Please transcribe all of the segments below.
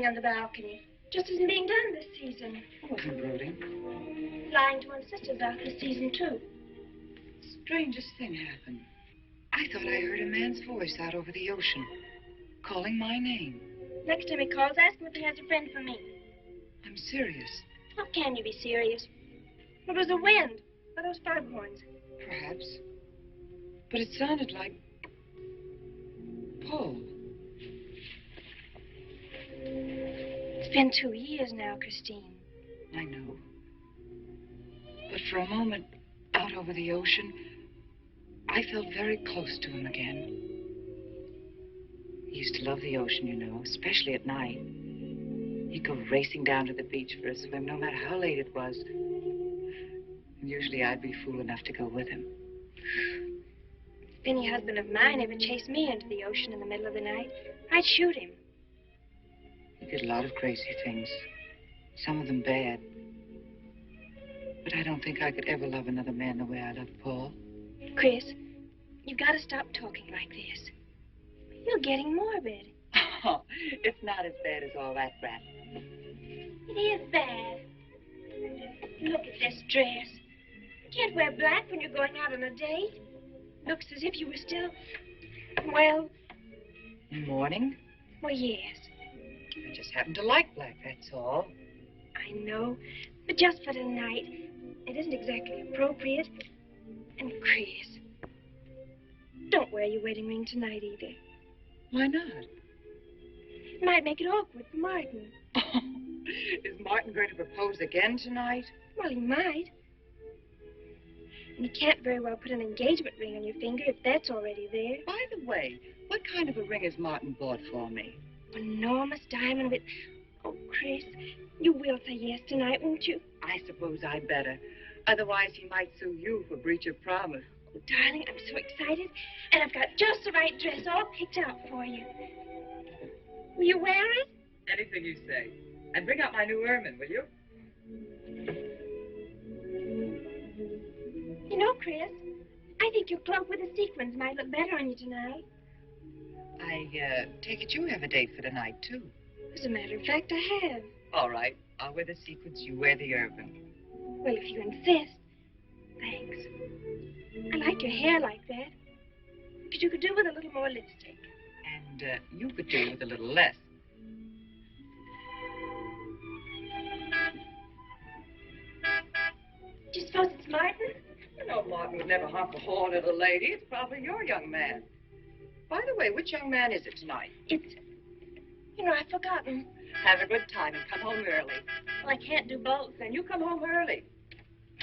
On the balcony, just isn't being done this season. I wasn't brooding. Flying to one's sister's out this season, too. Strangest thing happened. I thought I heard a man's voice out over the ocean, calling my name. Next time he calls, ask him if he has a friend for me. I'm serious. How can you be serious? It was the wind, or those foghorns. Perhaps. But it sounded like Paul. It's been 2 years now, Christine. I know. But for a moment, out over the ocean, I felt very close to him again. He used to love the ocean, you know, especially at night. He'd go racing down to the beach for a swim, no matter how late it was. And usually I'd be fool enough to go with him. If any husband of mine ever chased me into the ocean in the middle of the night, I'd shoot him. He did a lot of crazy things, some of them bad. But I don't think I could ever love another man the way I loved Paul. Chris, you've got to stop talking like this. You're getting morbid. Oh, it's not as bad as all that crap. It is bad. Look at this dress. You can't wear black when you're going out on a date. Looks as if you were still, well... In mourning? Well, yes. I just happen to like black, that's all. I know, but just for tonight, it isn't exactly appropriate. And Chris, don't wear your wedding ring tonight either. Why not? It might make it awkward for Martin. Is Martin going to propose again tonight? Well, he might. And you can't very well put an engagement ring on your finger if that's already there. By the way, what kind of a ring has Martin bought for me? Enormous diamond with... Oh, Chris, you will say yes tonight, won't you? I suppose I'd better. Otherwise, he might sue you for breach of promise. Oh, darling, I'm so excited. And I've got just the right dress all picked out for you. Will you wear it? Anything you say. And bring out my new ermine, will you? You know, Chris, I think your cloak with the sequins might look better on you tonight. I take it you have a date for tonight, too. As a matter of fact, I have. All right. I'll wear the sequins, you wear the ermine. Well, if you insist. Thanks. I like your hair like that. But you could do with a little more lipstick. And you could do with a little less. Do you suppose it's Martin? No, Martin Martin would never honk the horn at a lady. It's probably your young man. By the way, which young man is it tonight? It's... You know, I've forgotten. Have a good time and come home early. Well, I can't do both. Then you come home early.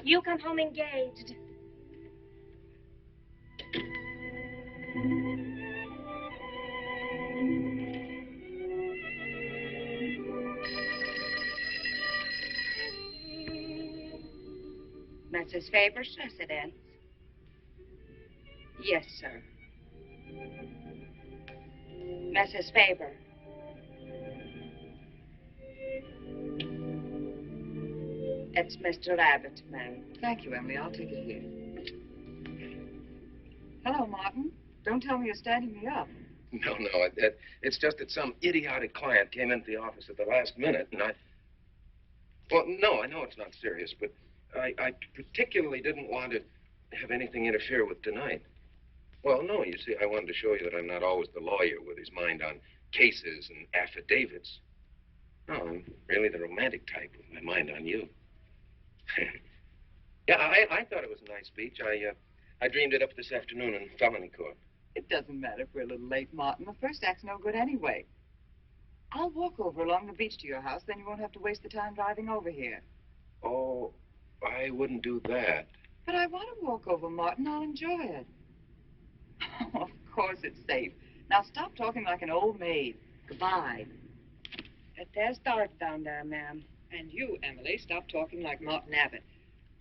You come home engaged. Mrs. Faber's residence. Yes, sir. Mrs. Faber. It's Mr. Abbott, ma'am. Thank you, Emily. I'll take it here. Hello, Martin. Don't tell me you're standing me up. No, it's just that some idiotic client came into the office at the last minute, and well, no, I know it's not serious, but I particularly didn't want to have anything interfere with tonight. Well, no, you see, I wanted to show you that I'm not always the lawyer with his mind on cases and affidavits. No, I'm really the romantic type with my mind on you. Yeah, I thought it was a nice speech. I dreamed it up this afternoon in felony court. It doesn't matter if we're a little late, Martin. The first act's no good anyway. I'll walk over along the beach to your house, then you won't have to waste the time driving over here. Oh, I wouldn't do that. But I want to walk over, Martin. I'll enjoy it. Oh, of course it's safe. Now stop talking like an old maid. Goodbye. There's Dart down there, ma'am. And you, Emily, stop talking like Martin Abbott.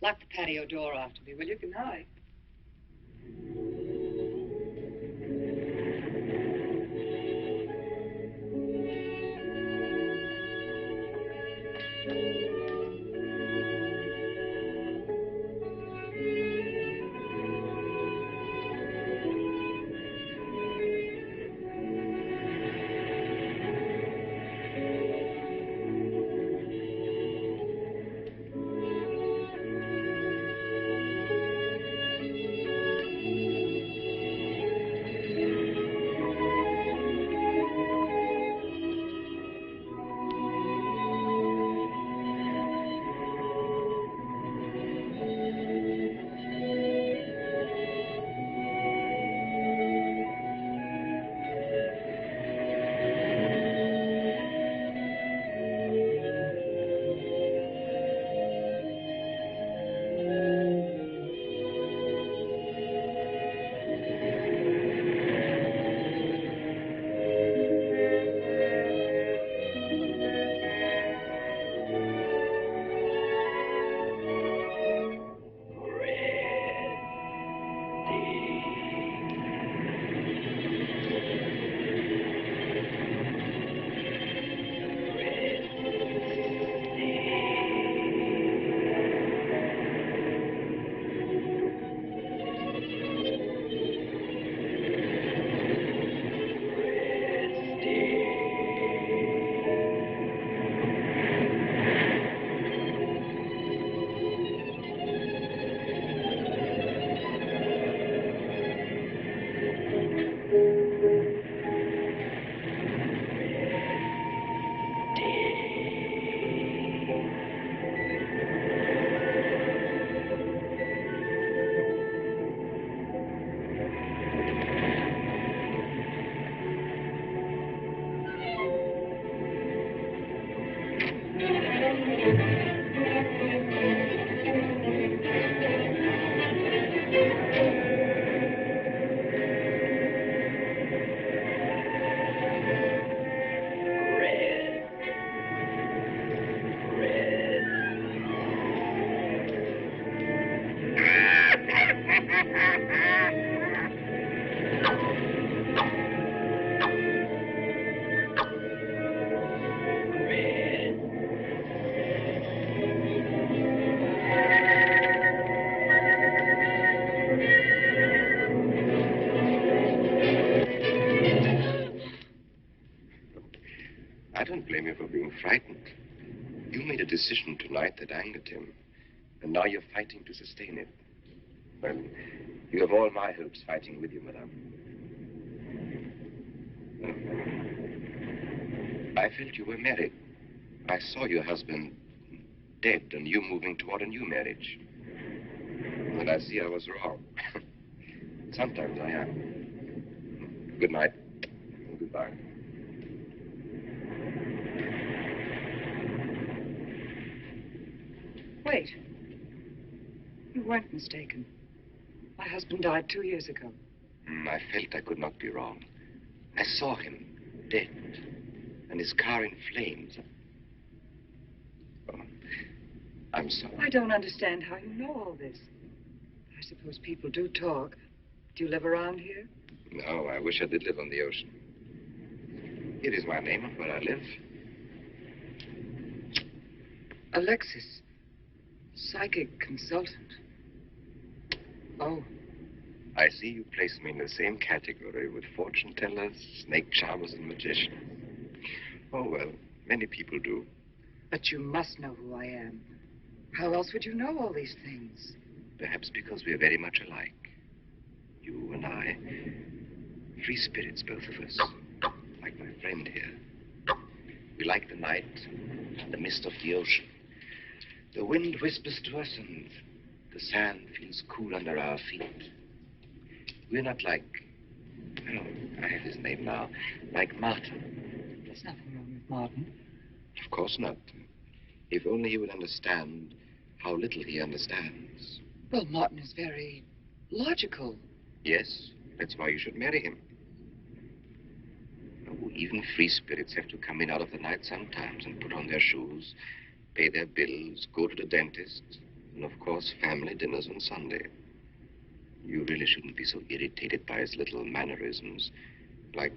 Lock the patio door after me, will you? Good night. I don't blame you for being frightened. You made a decision tonight that angered him, and now you're fighting to sustain it. Well, you have all my hopes fighting with you, madame. I felt you were married. I saw your husband dead and you moving toward a new marriage. And I see I was wrong. Sometimes I am. Good night. And goodbye. Wait. You weren't mistaken. My husband died 2 years ago. I felt I could not be wrong. I saw him, dead, and his car in flames. Oh, I'm sorry. I don't understand how you know all this. I suppose people do talk. Do you live around here? No, I wish I did live on the ocean. It is my name of where I live. Alexis, psychic consultant. Oh. I see you place me in the same category with fortune tellers, snake charmers, and magicians. Oh, well, many people do. But you must know who I am. How else would you know all these things? Perhaps because we are very much alike. You and I. Free spirits, both of us. Like my friend here. We like the night, the mist of the ocean. The wind whispers to us and the sand feels cool under our feet. We're not like, oh, I have his name now, like Martin. There's nothing wrong with Martin. Of course not. If only he would understand how little he understands. Well, Martin is very logical. Yes, that's why you should marry him. Oh, even free spirits have to come in out of the night sometimes and put on their shoes, pay their bills, go to the dentist, and of course, family dinners on Sunday. You really shouldn't be so irritated by his little mannerisms, like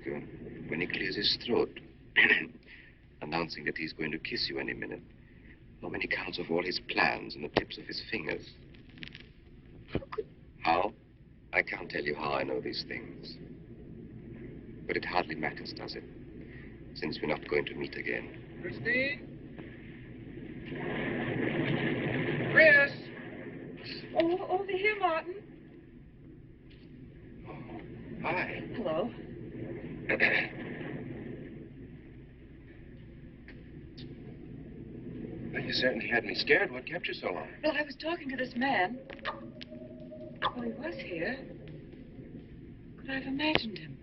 when he clears his throat, announcing that he's going to kiss you any minute, or when he counts off all his plans on the tips of his fingers. How? I can't tell you how I know these things. But it hardly matters, does it? Since we're not going to meet again. Christine? Chris! Oh, over here, Martin. Hi. Hello. Well, you certainly had me scared. What kept you so long? Well, I was talking to this man. Oh, he was here. Could I have imagined him?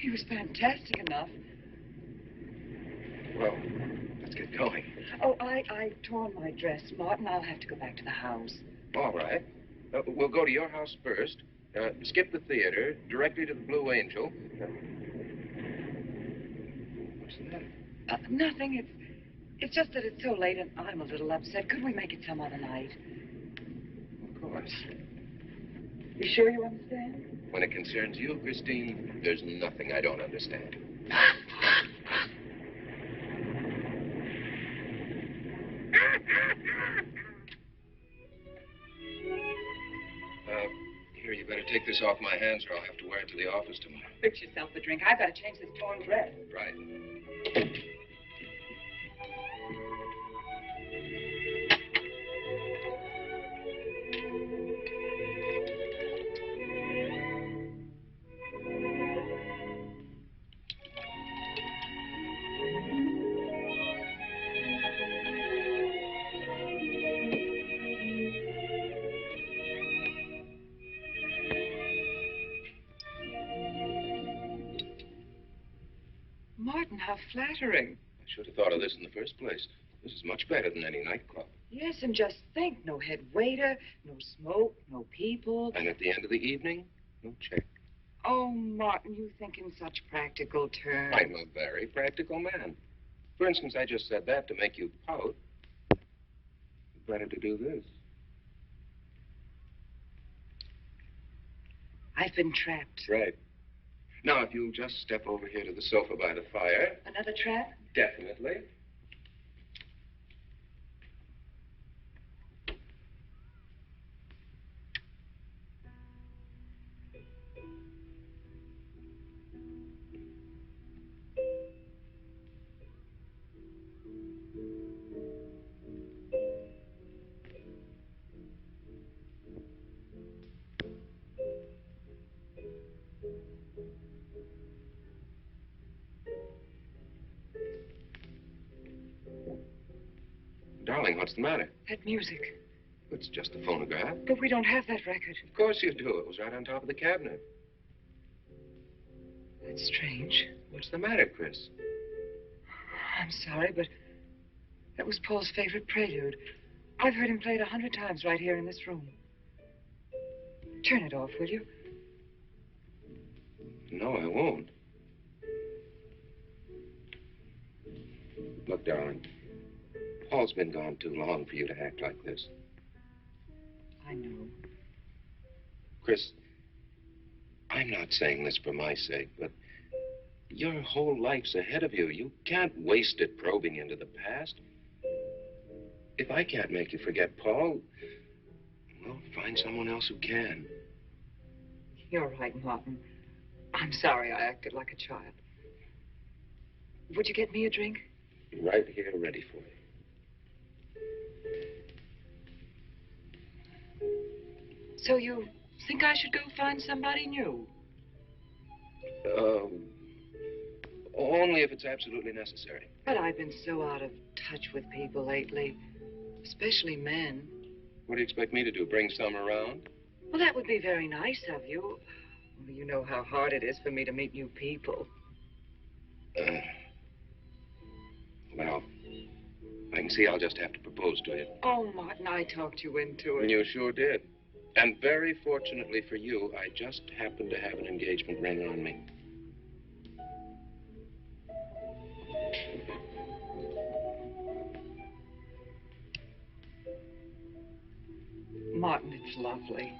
He was fantastic enough. Well, let's get going. Oh, I torn my dress, Martin. I'll have to go back to the house. All right. We'll go to your house first. Skip the theater, directly to the Blue Angel. What's the matter? Nothing. It's just that it's so late and I'm a little upset. Could we make it some other night? Of course. You sure you understand? When it concerns you, Christine, there's nothing I don't understand. Here, you better take this off my hands or I'll have to wear it to the office tomorrow. Fix yourself a drink. I've got to change this torn dress. Right. Martin, how flattering. I should have thought of this in the first place. This is much better than any nightclub. Yes, and just think, no head waiter, no smoke, no people. And at the end of the evening, no check. Oh, Martin, you think in such practical terms. I'm a very practical man. For instance, I just said that to make you pout. Better to do this. I've been trapped. Right. Now, if you'll just step over here to the sofa by the fire. Another trap? Definitely. Darling, what's the matter? That music. it's just a phonograph. But we don't have that record. Of course you do. It was right on top of the cabinet. That's strange. What's the matter, Chris? I'm sorry, but that was Paul's favorite prelude. I've heard him play it 100 times right here in this room. Turn it off, will you? No, I won't. Look, darling, Paul's been gone too long for you to act like this. I know. Chris, I'm not saying this for my sake, but your whole life's ahead of you. You can't waste it probing into the past. If I can't make you forget Paul, well, find someone else who can. You're right, Martin. I'm sorry I acted like a child. Would you get me a drink? Right here, ready for you. So you think I should go find somebody new? Only if it's absolutely necessary. But I've been so out of touch with people lately, especially men. What do you expect me to do, bring some around? Well, that would be very nice of you. Only you know how hard it is for me to meet new people. Well, I can see I'll just have to propose to you. Oh, Martin, I talked you into it. You sure did. And very fortunately for you, I just happened to have an engagement ring on me. Martin, it's lovely.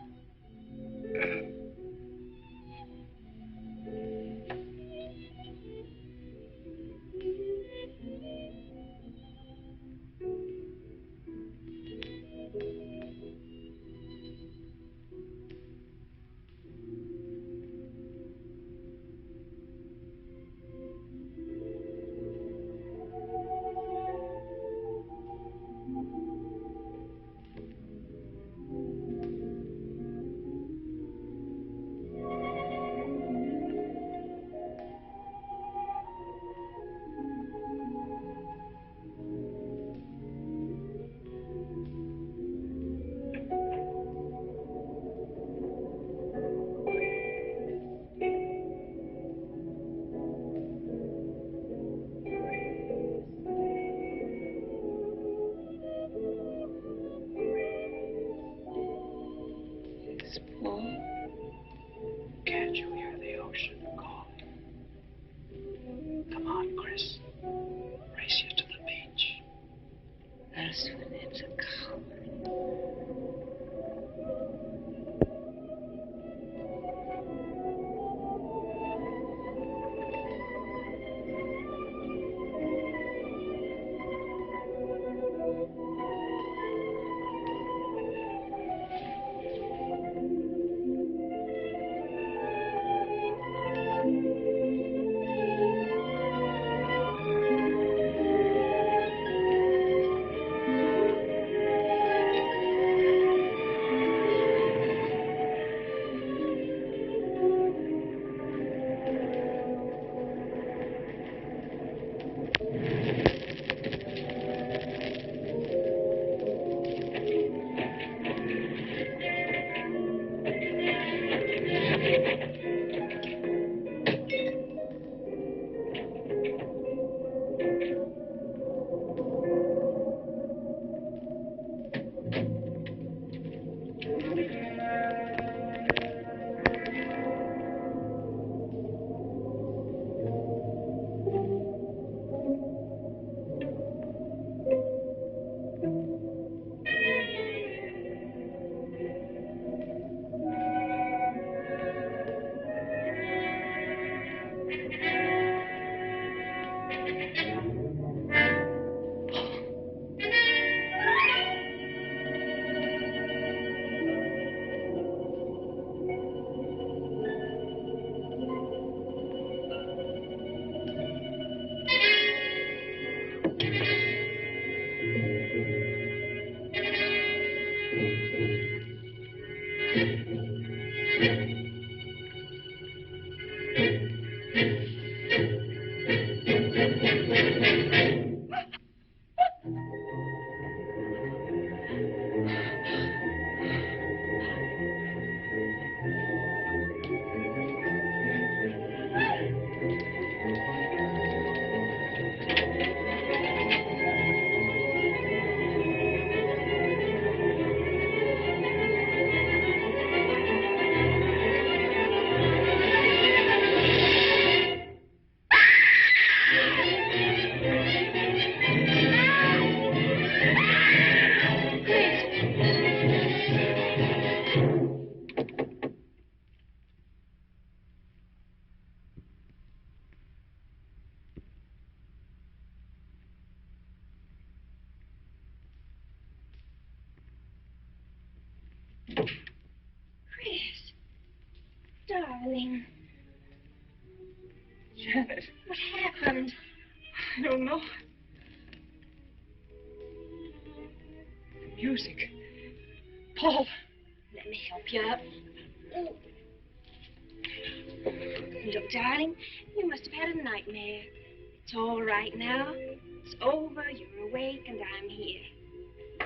Can't you hear the ocean calling? Come on, Chris. Race you to the beach. Das findet a coward. Oh. Look, darling, you must have had a nightmare. It's all right now. It's over. You're awake, and I'm here.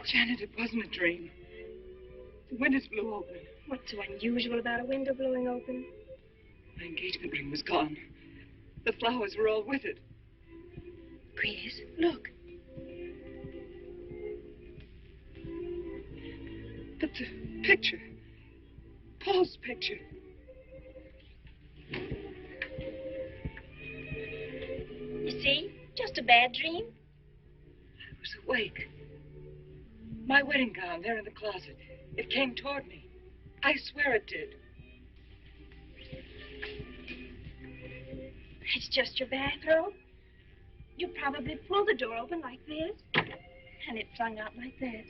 Janet, it wasn't a dream. The windows blew open. What's so unusual about a window blowing open? My engagement ring was gone. The flowers were all with it. Chris, look. But the picture. Paul's picture. You see? Just a bad dream. I was awake. My wedding gown there in the closet. It came toward me. I swear it did. It's just your bathrobe. You probably pulled the door open like this, and it flung out like that.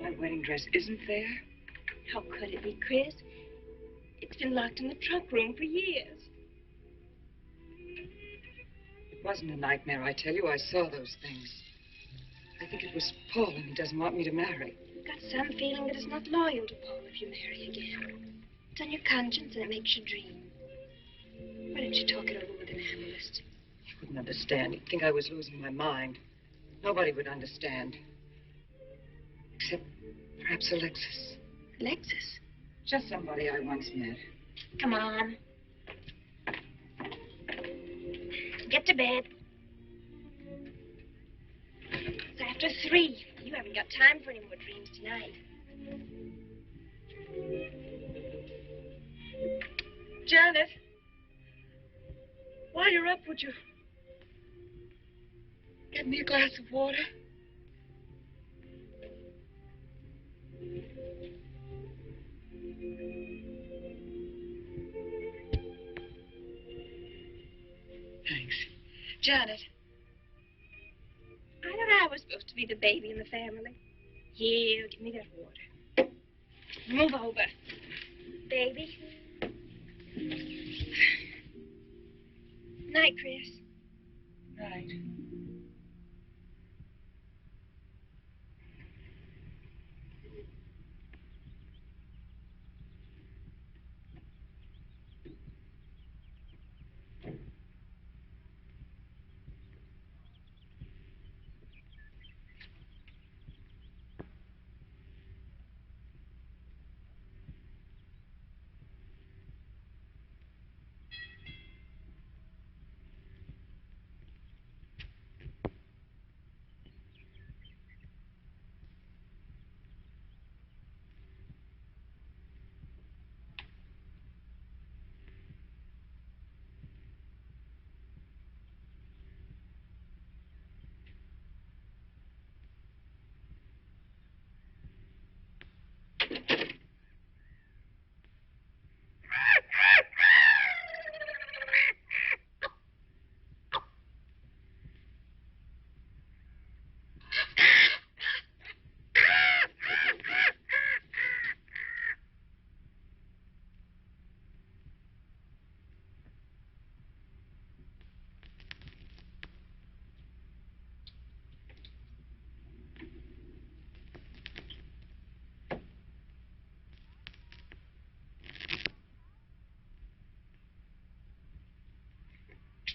My wedding dress isn't there? How could it be, Chris? It's been locked in the trunk room for years. It wasn't a nightmare, I tell you. I saw those things. I think it was Paul, and he doesn't want me to marry. You've got some feeling that it's not loyal to Paul if you marry again. It's on your conscience, and it makes you dream. Why don't you talk it over with an analyst? He wouldn't understand. He'd think I was losing my mind. Nobody would understand. Except perhaps Alexis. Alexis? Just somebody I once met. Come on. Get to bed. It's after 3. You haven't got time for any more dreams tonight. Janet! While you're up, would you get me a glass of water? Thanks. Janet. I thought I was supposed to be the baby in the family. Here, give me that water. Move over. Baby. Night, Chris. Night.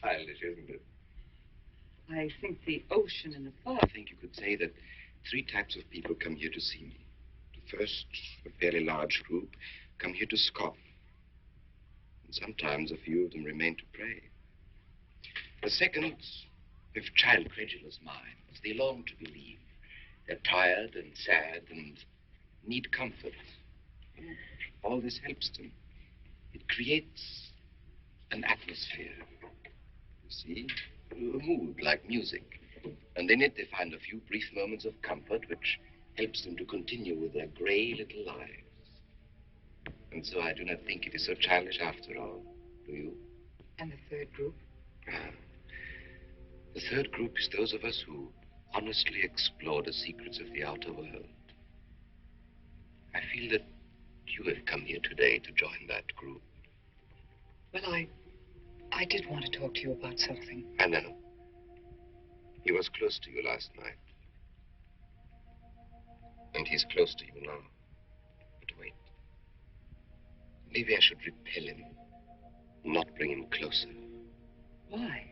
Childish, isn't it? I think the ocean and the fog. I think you could say that 3 types of people come here to see me. The first, a fairly large group, come here to scoff. And sometimes a few of them remain to pray. The second, have child credulous minds. They long to believe. They're tired and sad and need comfort. And all this helps them. It creates an atmosphere. You see, a mood like music. And in it they find a few brief moments of comfort which helps them to continue with their gray little lives. And so I do not think it is so childish after all. Do you? And the third group? The third group is those of us who honestly explore the secrets of the outer world. I feel that you have come here today to join that group. Well, I did want to talk to you about something. I know. He was close to you last night. And he's close to you now. Maybe I should repel him, not bring him closer. Why?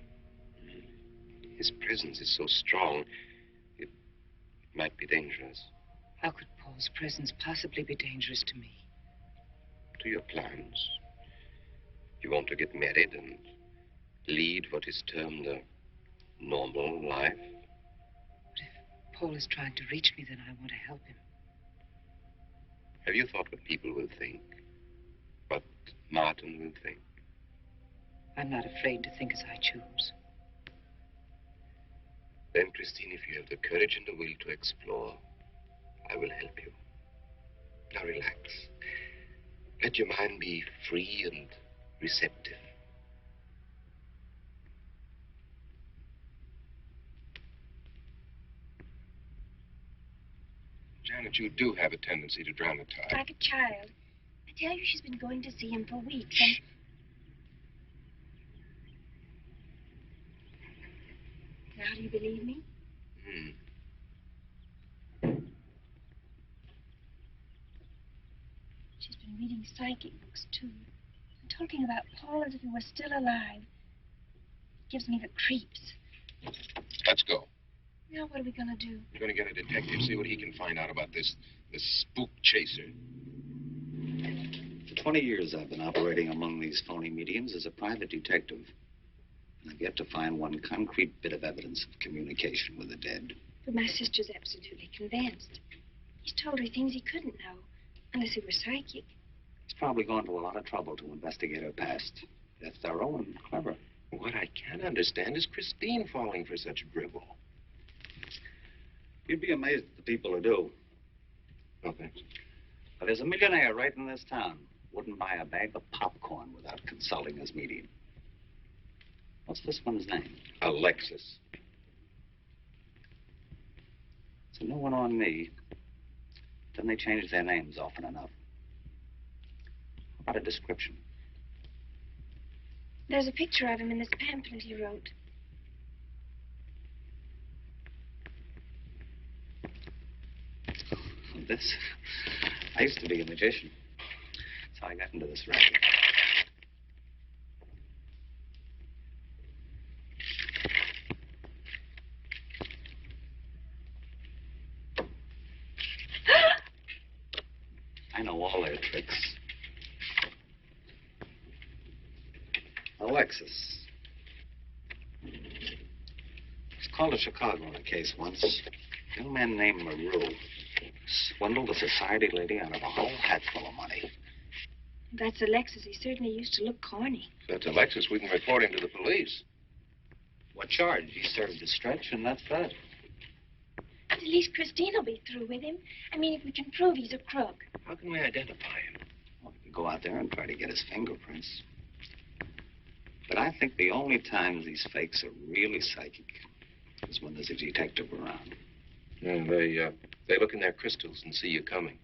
His presence is so strong, it might be dangerous. How could Paul's presence possibly be dangerous to me? To your plans. You want to get married and lead what is termed a normal life. But if Paul is trying to reach me, then I want to help him. Have you thought what people will think? What Martin will think? I'm not afraid to think as I choose. Then, Christine, if you have the courage and the will to explore, I will help you. Now relax. Let your mind be free and receptive. Janet, you do have a tendency to dramatize. Like a child. I tell you, she's been going to see him for weeks, and... Now, do you believe me? She's been reading psychic books, too. And talking about Paul as if he were still alive. It gives me the creeps. Let's go. Now, what are we going to do? We're going to get a detective, see what he can find out about this spook chaser. For 20 years, I've been operating among these phony mediums as a private detective. And I've yet to find one concrete bit of evidence of communication with the dead. But my sister's absolutely convinced. He's told her things he couldn't know, unless he were psychic. He's probably gone to a lot of trouble to investigate her past. They're thorough and clever. What I can't understand is Christine falling for such dribble. You'd be amazed at the people who do. No, thanks. Well, there's a millionaire right in this town. Wouldn't buy a bag of popcorn without consulting his medium. What's this one's name? Alexis. It's a new one on me. Then they change their names often enough. How about a description? There's a picture of him in this pamphlet he wrote. This? I used to be a magician. That's how I got into this racket. I know all their tricks. Alexis. It's called to Chicago on a case once. A young man named LaRue swindled a society lady out of a whole hatful of money. If that's Alexis. He certainly used to look corny. If that's Alexis, we can report him to the police. What charge? He served his stretch, and that's that. But at least Christine will be through with him. I mean, if we can prove he's a crook. How can we identify him? Well, we could go out there and try to get his fingerprints. But I think the only times these fakes are really psychic is when there's a detective around. Yeah, they look in their crystals and see you coming.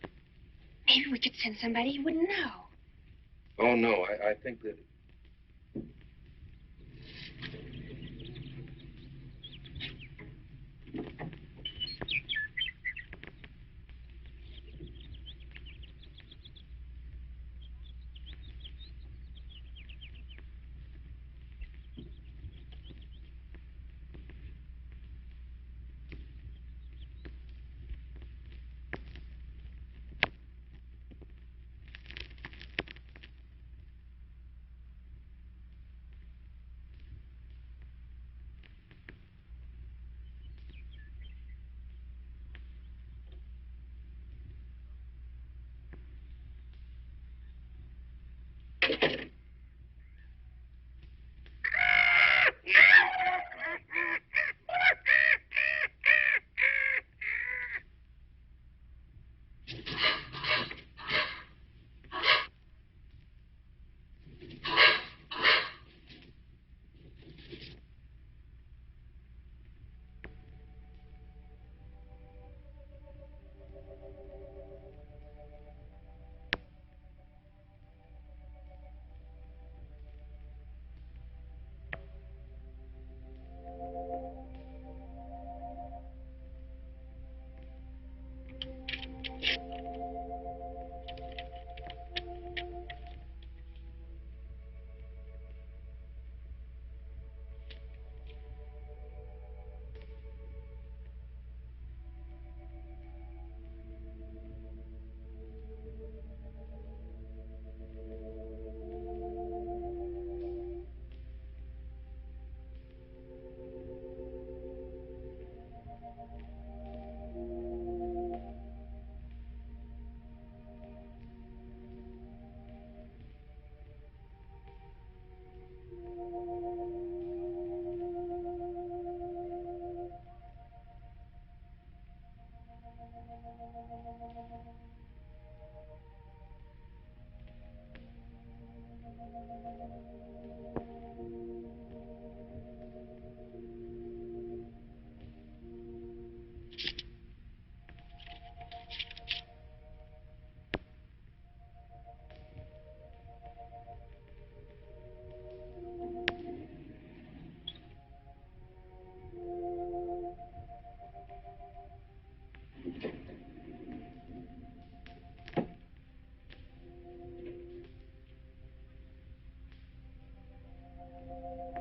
Maybe we could send somebody who wouldn't know. Oh, no, I think that...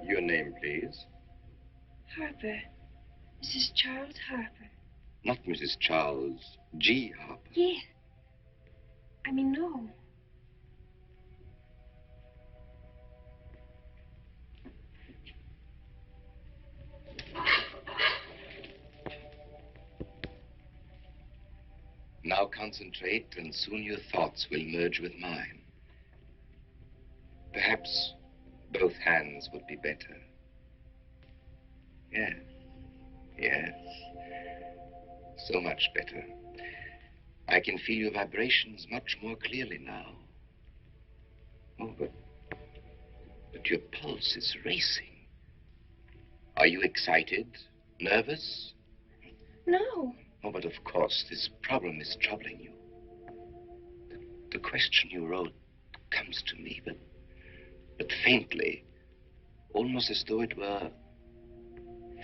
Your name, please? Harper. Mrs. Charles Harper. Not Mrs. Charles G. Harper. Yes. I mean, no. Now concentrate, and soon your thoughts will merge with mine. Perhaps both hands would be better. Yes, yes. So much better. I can feel your vibrations much more clearly now. Oh, but your pulse is racing. Are you excited? Nervous? No. Oh, but of course, this problem is troubling you. The question you wrote comes to me, but faintly, almost as though it were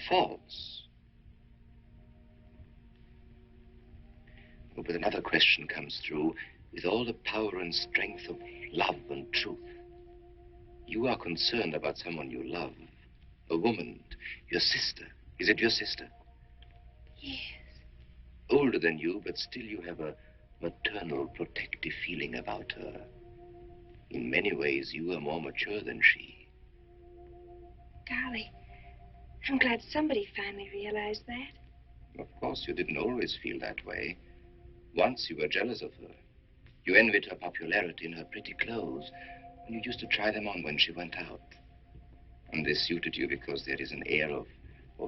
false. Oh, but another question comes through with all the power and strength of love and truth. You are concerned about someone you love, a woman, your sister. Is it your sister? Yes. Older than you, but still you have a maternal, protective feeling about her. In many ways, you are more mature than she. Golly, I'm glad somebody finally realized that. Of course, you didn't always feel that way. Once you were jealous of her. You envied her popularity and her pretty clothes, and you used to try them on when she went out. And this suited you because there is an air of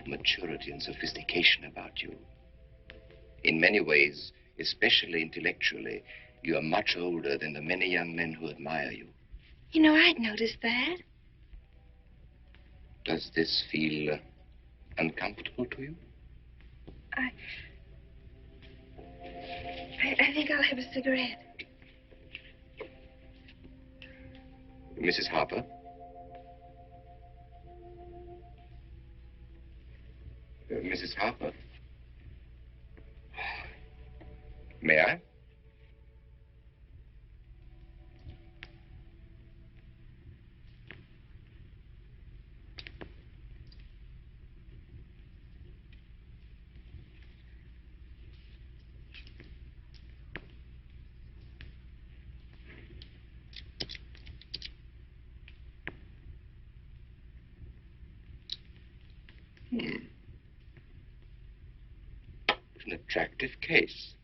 maturity and sophistication about you. In many ways, especially intellectually, you are much older than the many young men who admire you. You know, I'd noticed that. Does this feel uncomfortable to you? I think I'll have a cigarette. Mrs. Harper? Mrs. Harper? May I? An attractive case.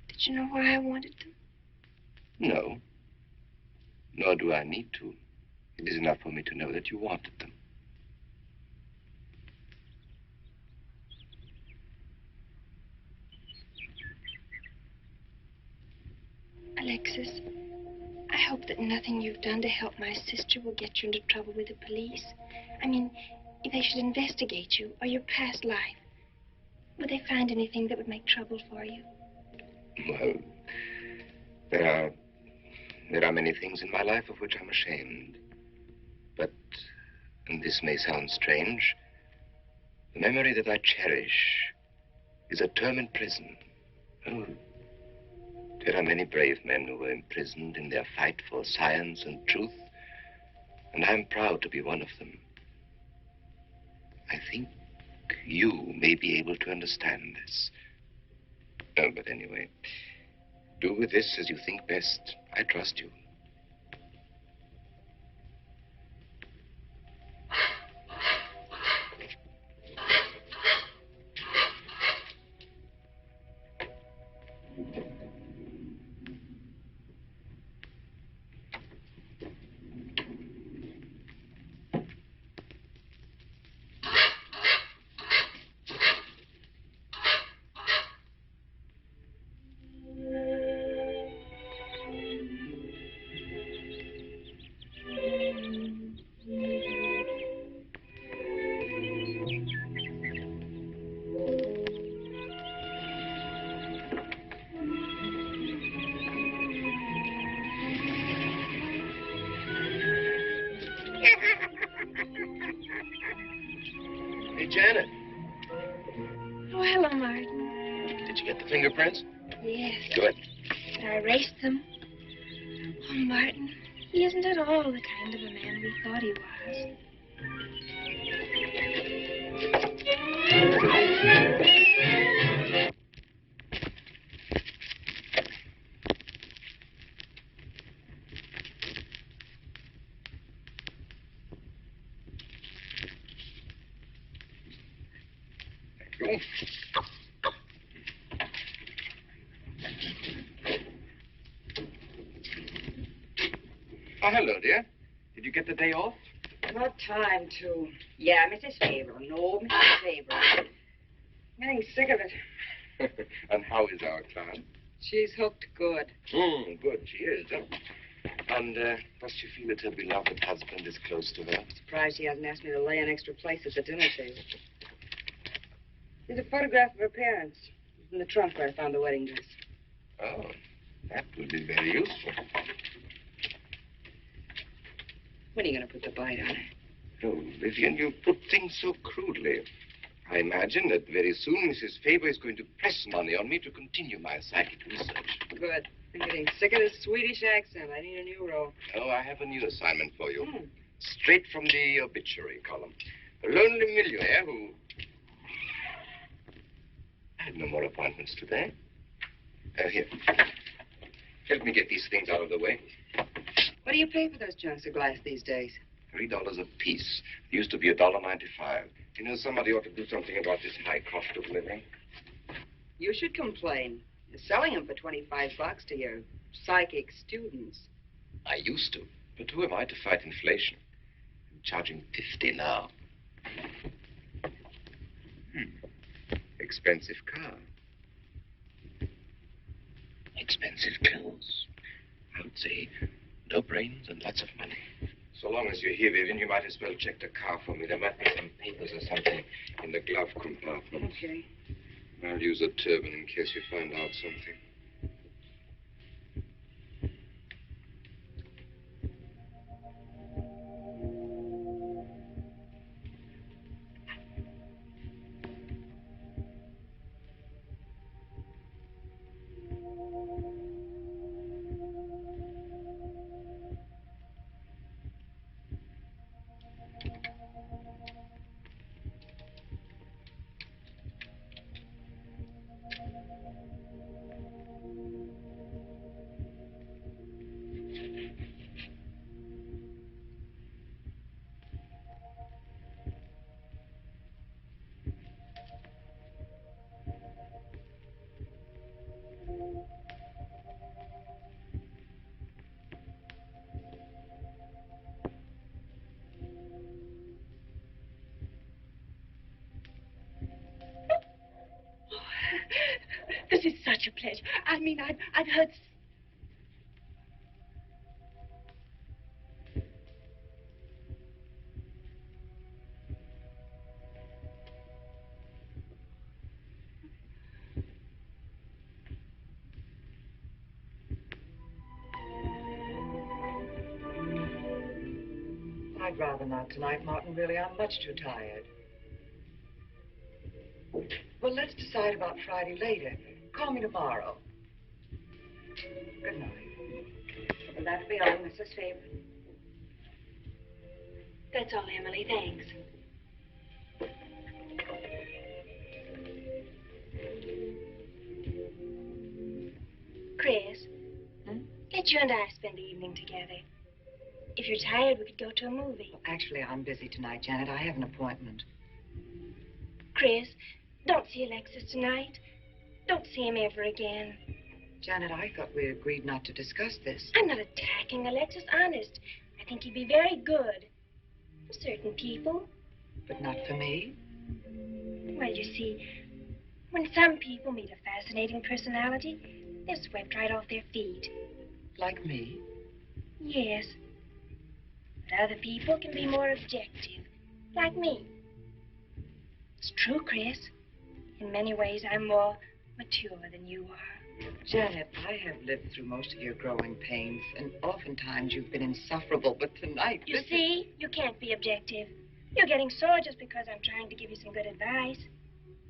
Did you know why I wanted them? No. Nor do I need to. It is enough for me to know that you wanted them. Alexis, I hope that nothing you've done to help my sister will get you into trouble with the police. I mean, if they should investigate you or your past life, would they find anything that would make trouble for you? Well, there are many things in my life of which I'm ashamed. But, and this may sound strange, the memory that I cherish is a term in prison. Oh, there are many brave men who were imprisoned in their fight for science and truth, and I'm proud to be one of them. I think you may be able to understand this. Oh, but anyway, do with this as you think best. I trust you. Did you get the fingerprints? Yes. Good. But I erased them. Oh, Martin, he isn't at all the kind of a man we thought he was. Thank you. Oh, hello, dear. Did you get the day off? What time to? Yeah, Mrs. Faber. No, Mrs. Faber. I'm getting sick of it. And how is our client? She's hooked good. Good, she is. And does she feel that her beloved husband is close to her? Surprised she hasn't asked me to lay an extra place at the dinner table. There's a photograph of her parents. It's in the trunk where I found the wedding dress. Oh, that would be very useful. When are you going to put the bite on it? Oh, Vivian, you put things so crudely. I imagine that very soon Mrs. Faber is going to press money on me to continue my psychic research. Good. I'm getting sick of this Swedish accent. I need a new role. Oh, I have a new assignment for you. Straight from the obituary column. A lonely millionaire who... I have no more appointments today. Here. Help me get these things out of the way. What do you pay for those junks of glass these days? $3 a piece. It used to be $1.95. You know, somebody ought to do something about this high cost of living. You should complain. You're selling them for $25 to your psychic students. I used to. But who am I to fight inflation? I'm charging $50 now. Expensive car. Expensive clothes. I would say no brains and lots of money. So long as you're here, Vivian, you might as well check the car for me. There might be some papers or something in the glove compartment. Okay. I'll use a turban in case you find out something. This is such a pleasure. I mean, I've heard... I'd rather not tonight, Martin. Really, I'm much too tired. Well, let's decide about Friday later. Call me tomorrow. Good night. Will that be all, Mrs. Faber? That's all, Emily. Thanks. Chris, let you and I spend the evening together. If you're tired, we could go to a movie. Well, actually, I'm busy tonight, Janet. I have an appointment. Chris, don't see Alexis tonight. Don't see him ever again. Janet, I thought we agreed not to discuss this. I'm not attacking Alexis, honest. I think he'd be very good for certain people. But not for me? Well, you see, when some people meet a fascinating personality, they're swept right off their feet. Like me? Yes. But other people can be more objective, like me. It's true, Chris. In many ways, I'm more mature than you are. Janet, I have lived through most of your growing pains, and oftentimes you've been insufferable, but tonight... You see, you can't be objective. You're getting sore just because I'm trying to give you some good advice.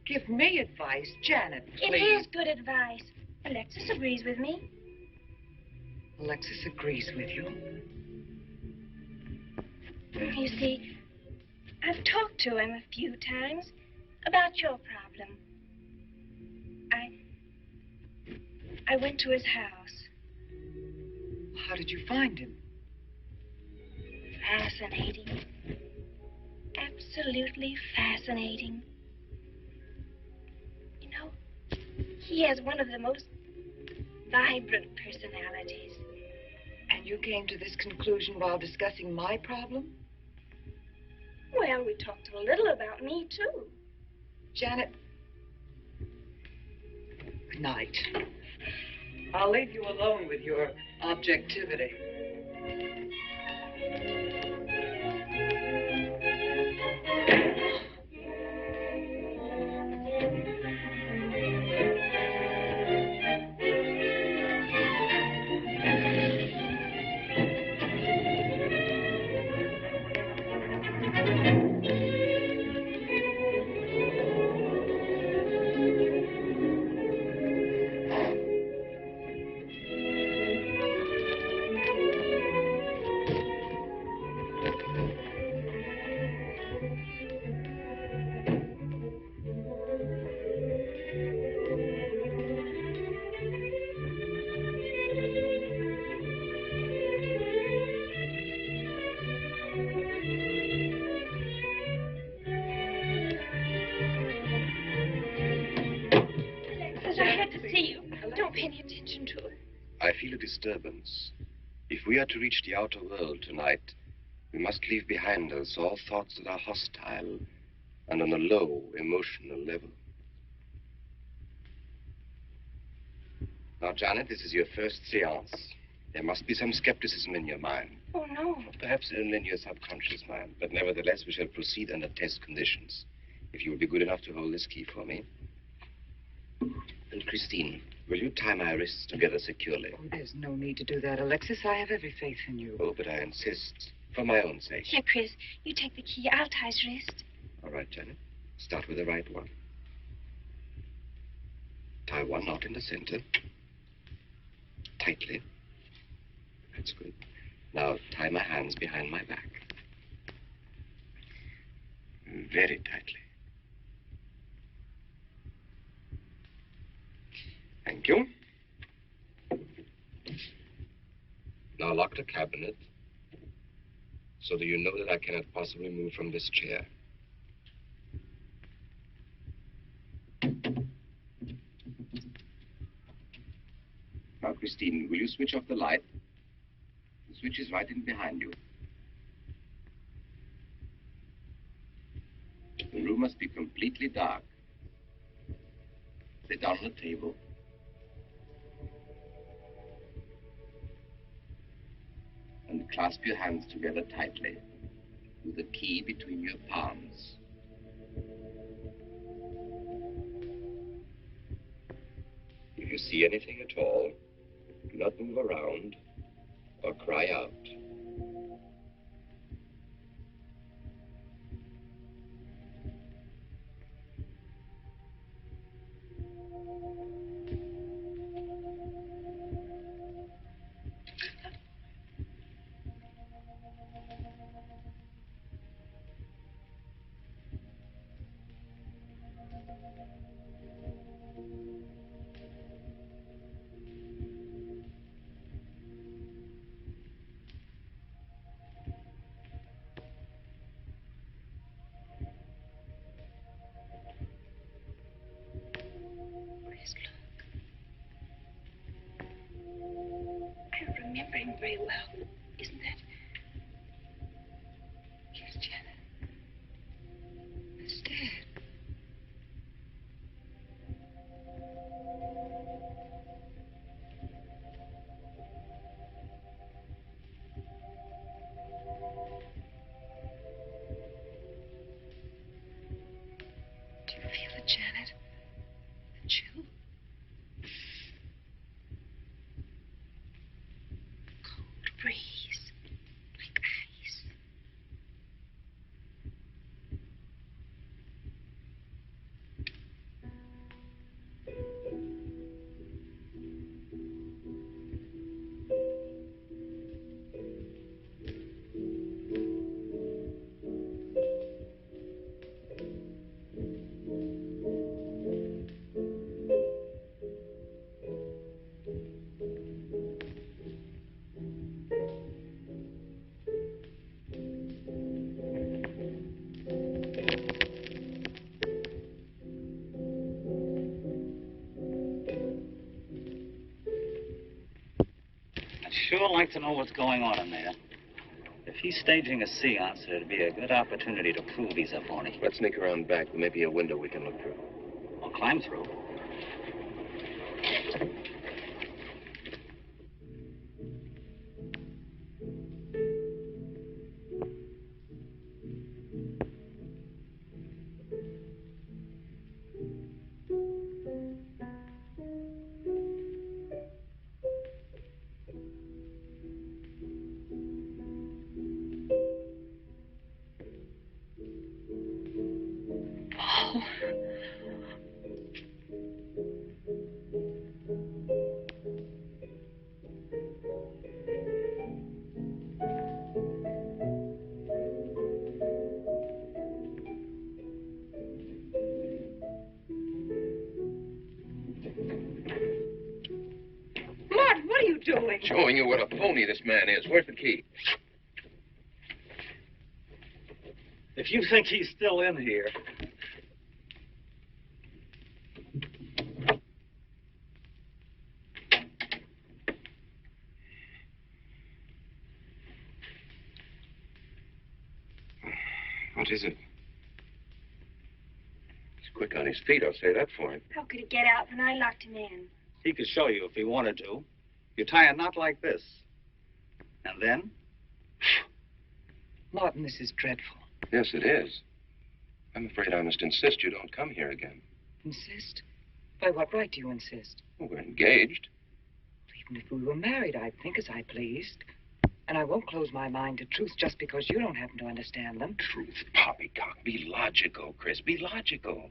give me advice. Janet, It please. is good advice. Alexis agrees with me. Alexis agrees with you. You see, I've talked to him a few times about your problem. I went to his house. How did you find him? Fascinating. Absolutely fascinating. You know, he has one of the most vibrant personalities. And you came to this conclusion while discussing my problem? Well, we talked a little about me, too. Janet, good night. I'll leave you alone with your objectivity. Alexis, I had to see you. Don't pay any attention to it. I feel a disturbance. If we are to reach the outer world tonight, we must leave behind us all thoughts that are hostile and on a low emotional level. Now, Janet, this is your first seance. There must be some skepticism in your mind. Oh, no. Perhaps only in your subconscious mind, but nevertheless, we shall proceed under test conditions. If you will be good enough to hold this key for me. And Christine, will you tie my wrists together securely? Oh, there's no need to do that, Alexis. I have every faith in you. Oh, but I insist, for my own sake. Here, Chris, you take the key. I'll tie his wrist. All right, Janet. Start with the right one. Tie one knot in the center. Tightly. That's good. Now, tie my hands behind my back. Very tightly. Thank you. Now lock the cabinet so that you know that I cannot possibly move from this chair. Now, Christine, will you switch off the light? The switch is right in behind you. The room must be completely dark. Sit down on the table. And clasp your hands together tightly with the key between your palms. If you see anything at all, do not move around or cry out. Chris, look. I don't remember him very well. Isn't that? Yes, Janet. It's Dad. Do you feel it, Janet? The chill? Cold breeze. sure like to know what's going on in there. If he's staging a seance, it'd be a good opportunity to prove he's a phony. Let's sneak around back. There may be a window we can look through. I'll climb through. Doing? Showing you what a phony this man is. Where's the key? If you think he's still in here. What is it? He's quick on his feet, I'll say that for him. How could he get out when I locked him in? He could show you if he wanted to. You tie a knot like this. And then? Martin, this is dreadful. Yes, it is. I'm afraid I must insist you don't come here again. Insist? By what right do you insist? Well, we're engaged. Even if we were married, I'd think as I pleased. And I won't close my mind to truth just because you don't happen to understand them. Truth, poppycock. Be logical, Chris. Be logical.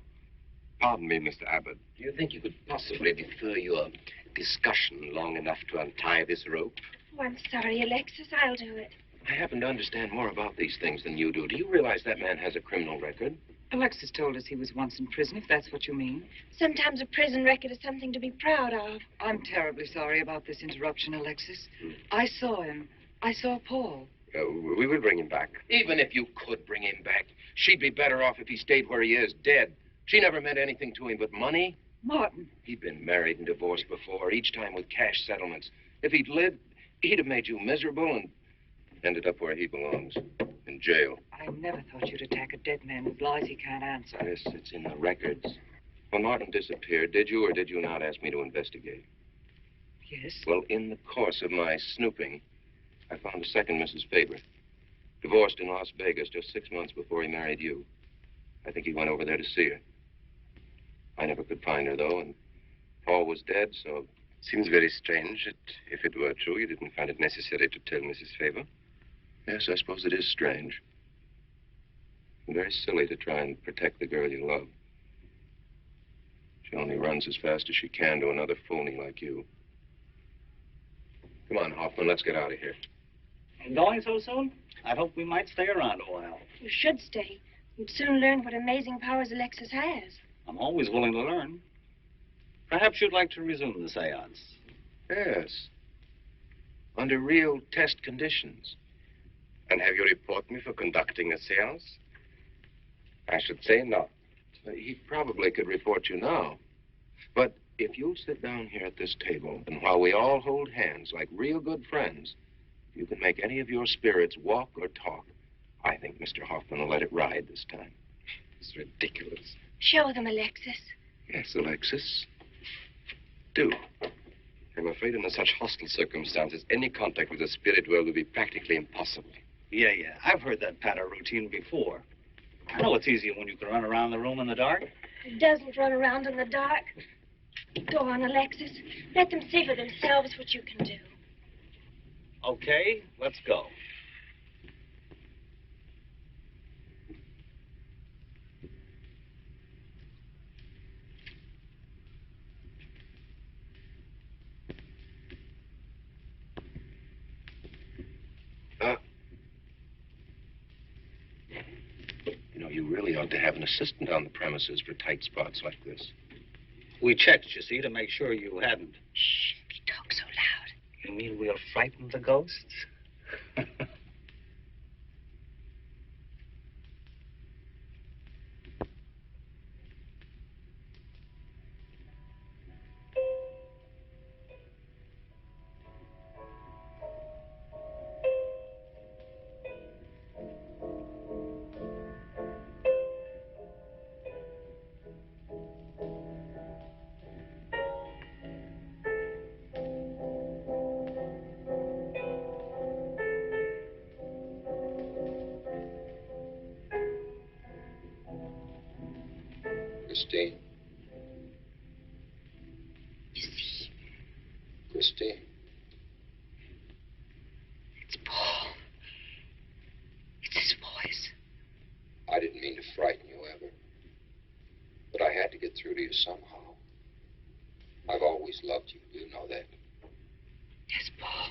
Pardon me, Mr. Abbott. Do you think you could possibly defer your discussion long enough to untie this rope? Oh, I'm sorry, Alexis. I'll do it. I happen to understand more about these things than you do. Do you realize that man has a criminal record? Alexis told us he was once in prison, if that's what you mean. Sometimes a prison record is something to be proud of. I'm terribly sorry about this interruption, Alexis. I saw him. I saw Paul. We will bring him back. Even if you could bring him back, she'd be better off if he stayed where he is, dead. She never meant anything to him but money. Martin. He'd been married and divorced before, each time with cash settlements. If he'd lived, he'd have made you miserable and ended up where he belongs, in jail. I never thought you'd attack a dead man with lies he can't answer. Yes, it's in the records. When Martin disappeared, did you or did you not ask me to investigate? Yes? Well, in the course of my snooping, I found a second Mrs. Faber, divorced in Las Vegas just 6 months before he married you. I think he went over there to see her. I never could find her, though, and Paul was dead, so... Seems very strange that if it were true, you didn't find it necessary to tell Mrs. Faber. Yes, I suppose it is strange. And very silly to try and protect the girl you love. She only runs as fast as she can to another phony like you. Come on, Hoffman, let's get out of here. Going so soon? I'd hope we might stay around a while. You should stay. You'd soon learn what amazing powers Alexis has. I'm always willing to learn. Perhaps you'd like to resume the seance. Yes. Under real test conditions. And have you report me for conducting a seance? I should say not. He probably could report you now. But if you'll sit down here at this table, and while we all hold hands like real good friends, if you can make any of your spirits walk or talk, I think Mr. Hoffman will let it ride this time. It's ridiculous. Show them, Alexis. Yes, Alexis. Do. I'm afraid under such hostile circumstances, any contact with the spirit world would be practically impossible. Yeah. I've heard that patter routine before. I know it's easier when you can run around the room in the dark. It doesn't run around in the dark. Go on, Alexis. Let them see for themselves what you can do. Okay, let's go. You know, you really ought to have an assistant on the premises for tight spots like this. We checked, you see, to make sure you hadn't. Shh, you talk so loud. You mean we'll frighten the ghosts? Christine. You see, Christine. it's Paul. It's his voice. I didn't mean to frighten you ever. But I had to get through to you somehow. I've always loved you. You know that. Yes, Paul.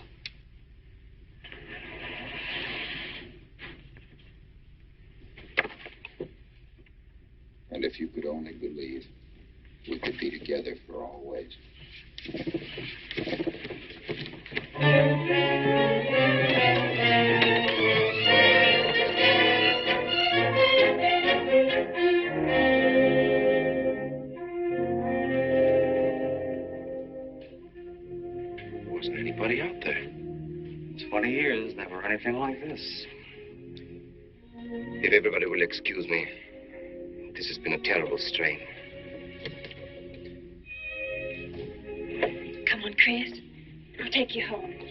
And if you could only believe, we could be together for always. Wasn't anybody out there. It's 20 years, never anything like this. If everybody will excuse me, this has been a terrible strain. Come on, Chris. I'll take you home.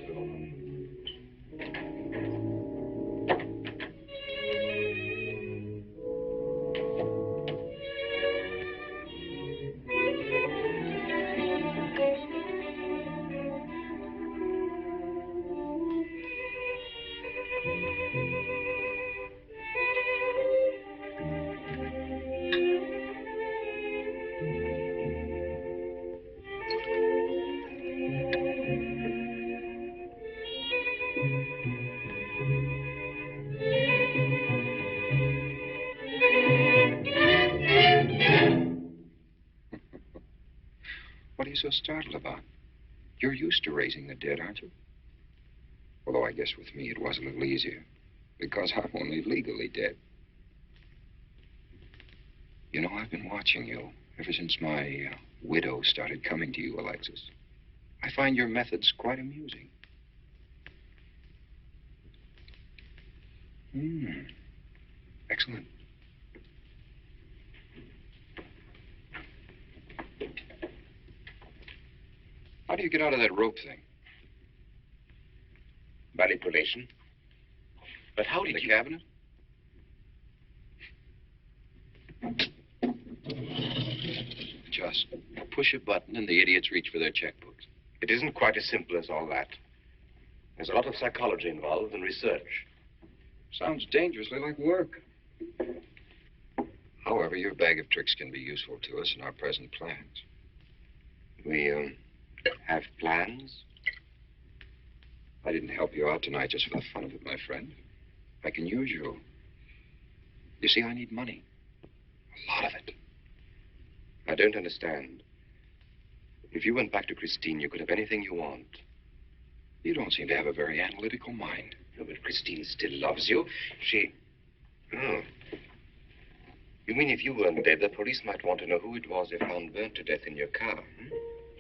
What are you so startled about? You're used to raising the dead, aren't you? Although I guess with me it was a little easier, because I'm only legally dead. You know, I've been watching you ever since my widow started coming to you, Alexis. I find your methods quite amusing. Excellent. How do you get out of that rope thing? Manipulation. But how In did the you... cabinet? Just push a button and the idiots reach for their checkbooks. It isn't quite as simple as all that. There's a lot of psychology involved and research. Sounds dangerously like work. However, your bag of tricks can be useful to us in our present plans. We, have plans? I didn't help you out tonight just for the fun of it, my friend. I can use you. You see, I need money. A lot of it. I don't understand. If you went back to Christine, you could have anything you want. You don't seem to have a very analytical mind. No, but Christine still loves you. She... Oh. You mean if you weren't dead, the police might want to know who it was they found burnt to death in your car?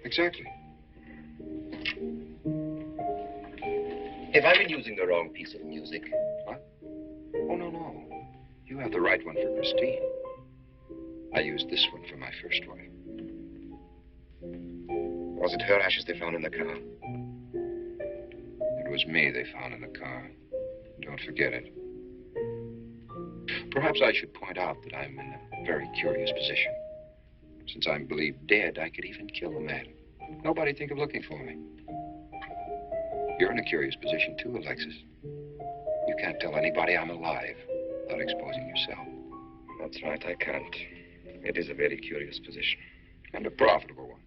Exactly. Have I been using the wrong piece of music? What? Oh, no. You have the right one for Christine. I used this one for my first wife. Was it her ashes they found in the car? It was me they found in the car. Don't forget it. Perhaps I should point out that I'm in a very curious position. Since I'm believed dead, I could even kill a man. Nobody'd think of looking for me. You're in a curious position, too, Alexis. You can't tell anybody I'm alive without exposing yourself. That's right, I can't. It is a very curious position. And a profitable one.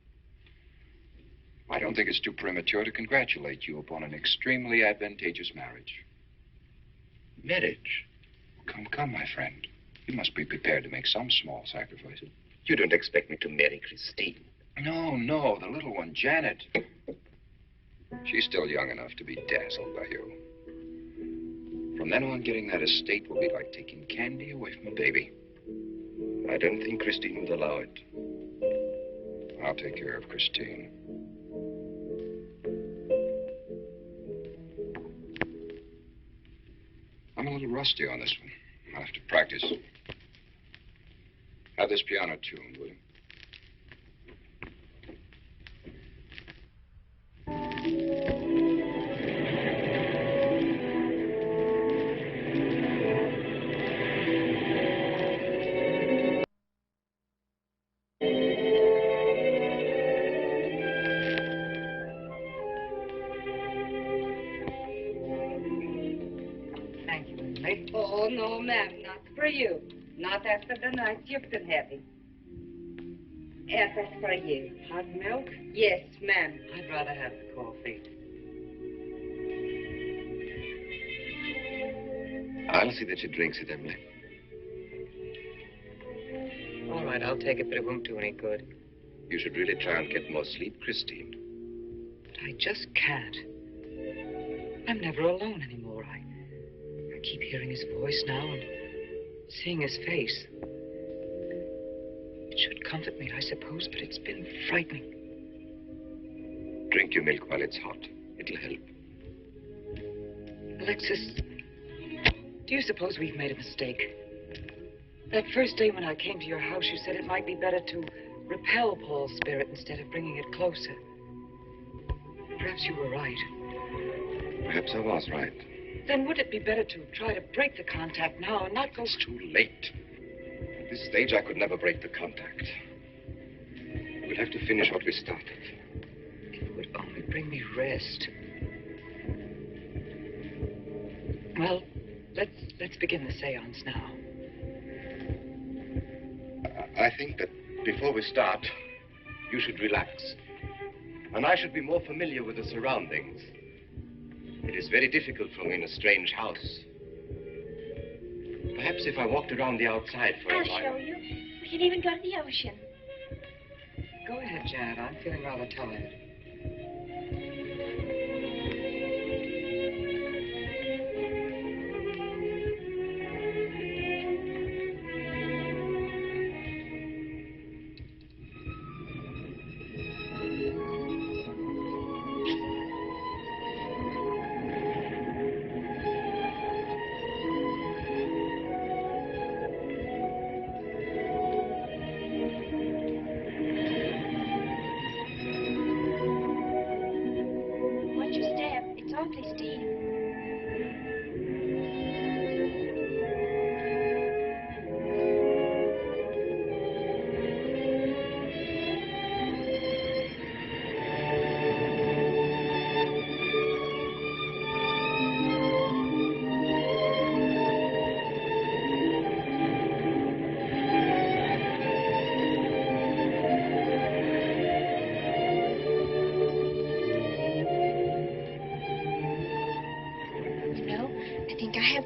I don't think it's too premature to congratulate you upon an extremely advantageous marriage. Marriage? Come, my friend. You must be prepared to make some small sacrifices. You don't expect me to marry Christine? No, the little one, Janet. She's still young enough to be dazzled by you. From then on, getting that estate will be like taking candy away from a baby. I don't think Christine would allow it. I'll take care of Christine. I'm a little rusty on this one. I'll have to practice. Have this piano tuned, will you? Oh, no, ma'am, not for you. Not after the night you've been having. Yes, that's for you. Hot milk? Yes, ma'am. I'd rather have the coffee. I'll see that she drinks it, Emily. All right, I'll take it, but it won't do any good. You should really try and get more sleep, Christine. But I just can't. I'm never alone anymore. I keep hearing his voice now and seeing his face. It should comfort me, I suppose, but it's been frightening. Drink your milk while it's hot. It'll help. Alexis, do you suppose we've made a mistake? That first day when I came to your house, you said it might be better to repel Paul's spirit instead of bringing it closer. Perhaps you were right. Perhaps I was right. Then would it be better to try to break the contact now and not go... It's too late. At this stage, I could never break the contact. We'll have to finish what we started. It would only bring me rest. Well, let's begin the seance now. I think that before we start, you should relax. And I should be more familiar with the surroundings. It is very difficult for me in a strange house. Perhaps if I walked around the outside for a while. I'll show you. We can even go to the ocean. Go ahead, Janet. I'm feeling rather tired.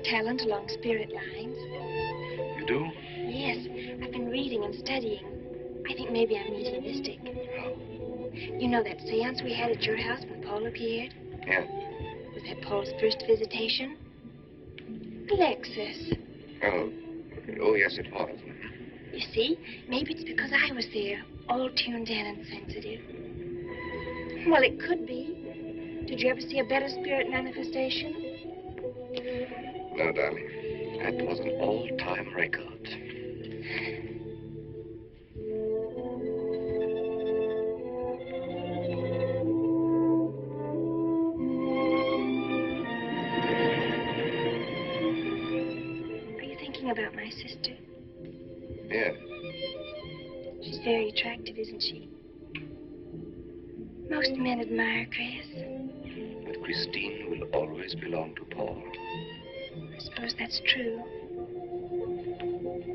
Talent along spirit lines. You do? Yes, I've been reading and studying. I think maybe I'm mediumistic. How? You know that seance we had at your house when Paul appeared? Yeah. Was that Paul's first visitation? Alexis. Oh, yes, it was. You see, maybe it's because I was there, all tuned in and sensitive. Well, it could be. Did you ever see a better spirit manifestation? No, darling. That was an all-time record. Are you thinking about my sister? Yeah. She's very attractive, isn't she? Most men admire Chris. But Christine will always belong to Paul. I suppose that's true.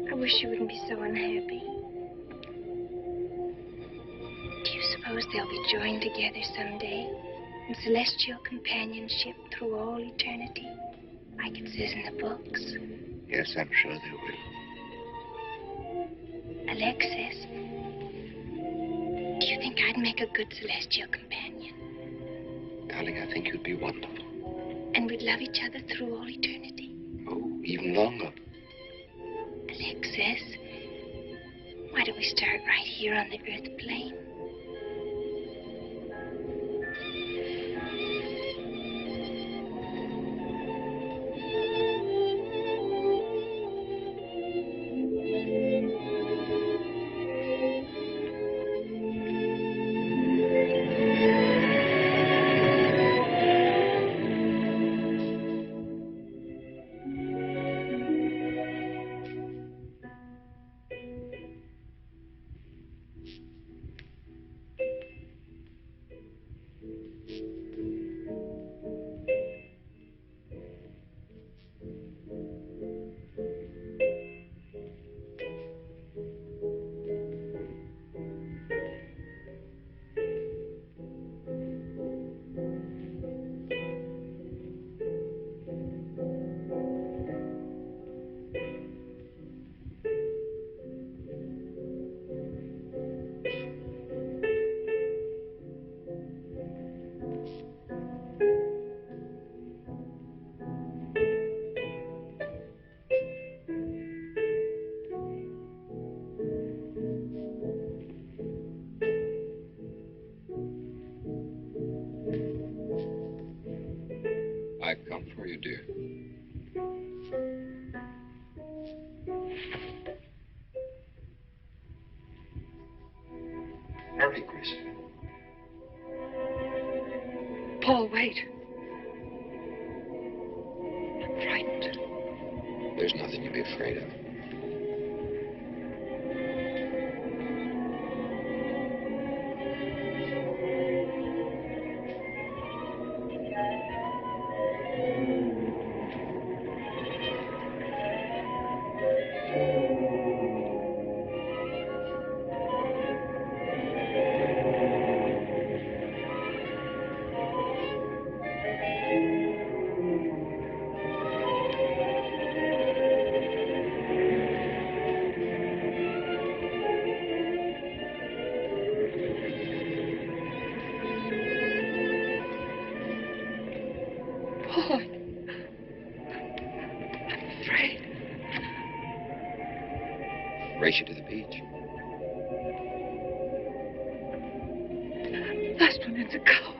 I wish you wouldn't be so unhappy. Do you suppose they'll be joined together someday in celestial companionship through all eternity, like it says in the books? Yes, I'm sure they will. Alexis, do you think I'd make a good celestial companion? Darling, I think you'd be wonderful. And we'd love each other through all eternity. Oh, even longer. Alexis, why don't we start right here on the earth plane? for you, dear. Hurry, Chris. Paul, wait. I'm frightened. There's nothing to be afraid of. Paul, I'm afraid. Race you to the beach. Last one is a coward.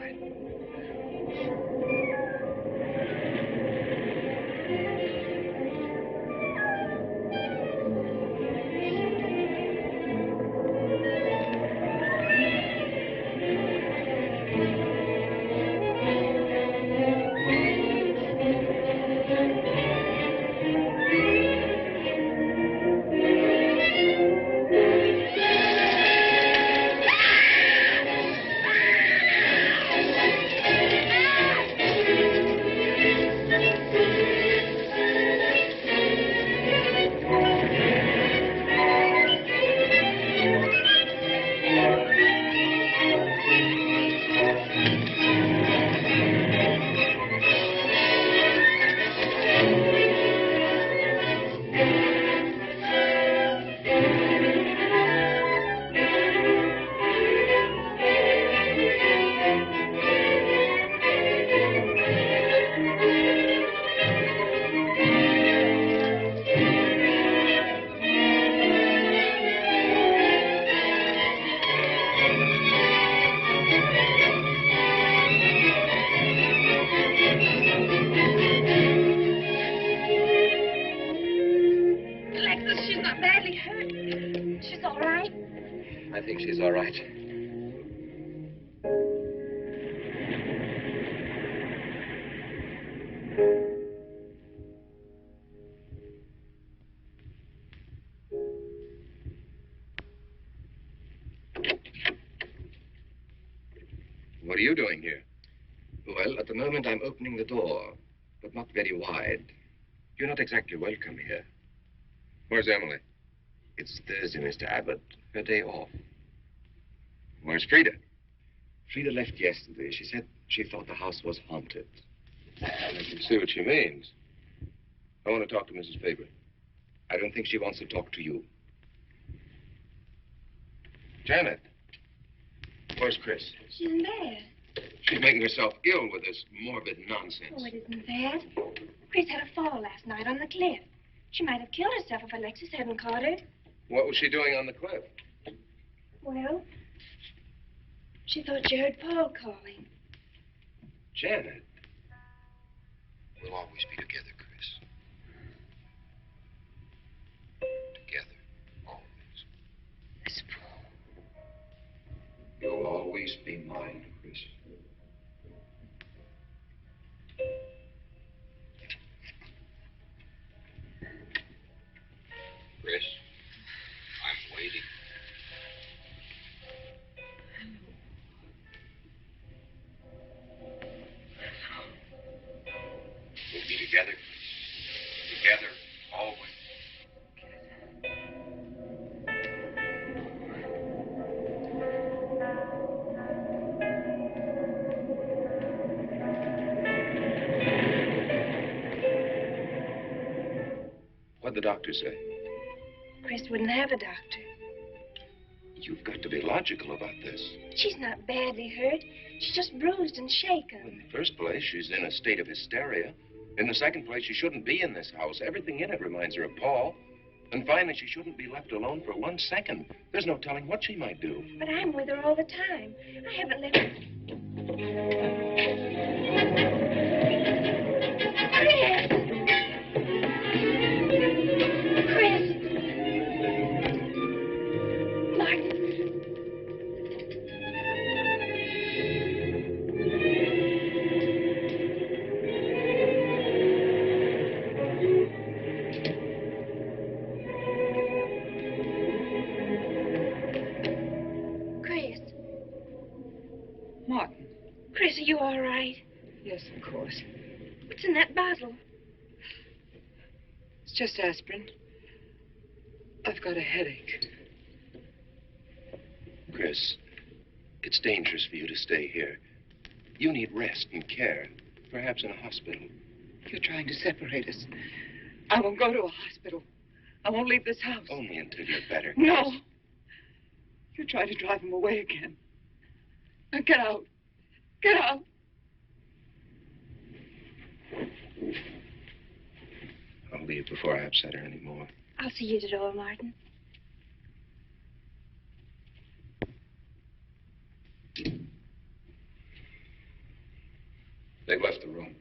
I think she's all right. What are you doing here? Well, at the moment I'm opening the door, but not very wide. You're not exactly welcome here. Where's Emily? It's Thursday, Mr. Abbott. Her day off. Where's Frida? Frida left yesterday. She said she thought the house was haunted. I can see what she means. I want to talk to Mrs. Faber. I don't think she wants to talk to you. Janet, where's Chris? She's in bed. She's making herself ill with this morbid nonsense. Oh, it isn't that. Chris had a fall last night on the cliff. She might have killed herself if Alexis hadn't caught her. What was she doing on the cliff? Well, she thought she heard Paul calling. Janet. We'll always be together, Chris. Together. Always. Miss Paul. You'll always be mine, Chris. Chris, I'm waiting. We'll be together. Together, always. What'd the doctor say? Chris wouldn't have a doctor. You've got to be logical about this. She's not badly hurt. She's just bruised and shaken. In the first place, she's in a state of hysteria. In the second place, she shouldn't be in this house. Everything in it reminds her of Paul. And finally, she shouldn't be left alone for 1 second. There's no telling what she might do. But I'm with her all the time. I haven't left her. Chris, are you all right? Yes, of course. What's in that bottle? It's just aspirin. I've got a headache. Chris, it's dangerous for you to stay here. You need rest and care, perhaps in a hospital. You're trying to separate us. I won't go to a hospital. I won't leave this house. Only until you're better. No. You're trying to drive him away again. Now get out. Get out. I'll leave before I upset her anymore. I'll see you at the door, Martin. They've left the room.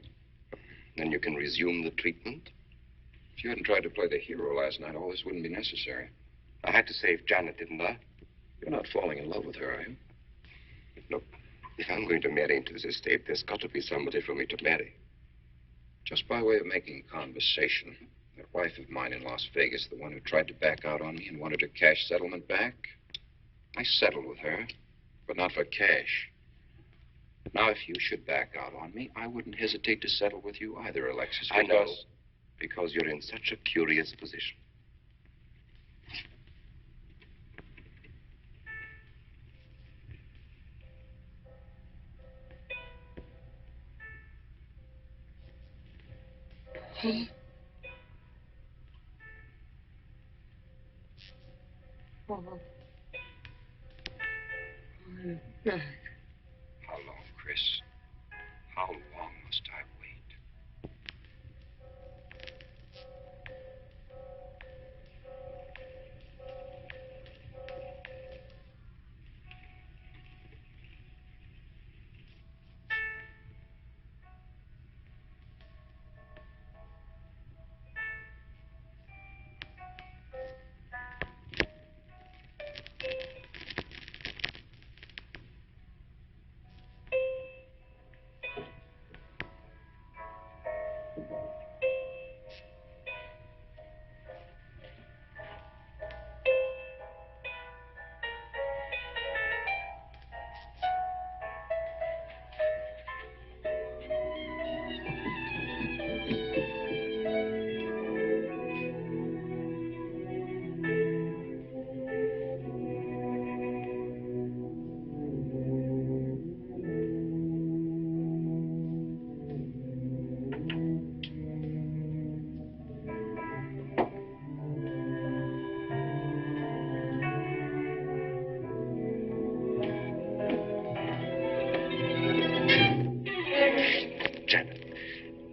Then you can resume the treatment? If you hadn't tried to play the hero last night, all this wouldn't be necessary. I had to save Janet, didn't I? You're not falling in love with her, are you? Look, if I'm going to marry into this estate, there's got to be somebody for me to marry. Just by way of making conversation, that wife of mine in Las Vegas, the one who tried to back out on me and wanted her cash settlement back, I settled with her, but not for cash. Now, if you should back out on me, I wouldn't hesitate to settle with you either, Alexis. I know, because you're in such a curious position. Oh. I'm back. How long, Chris? How long must I wait?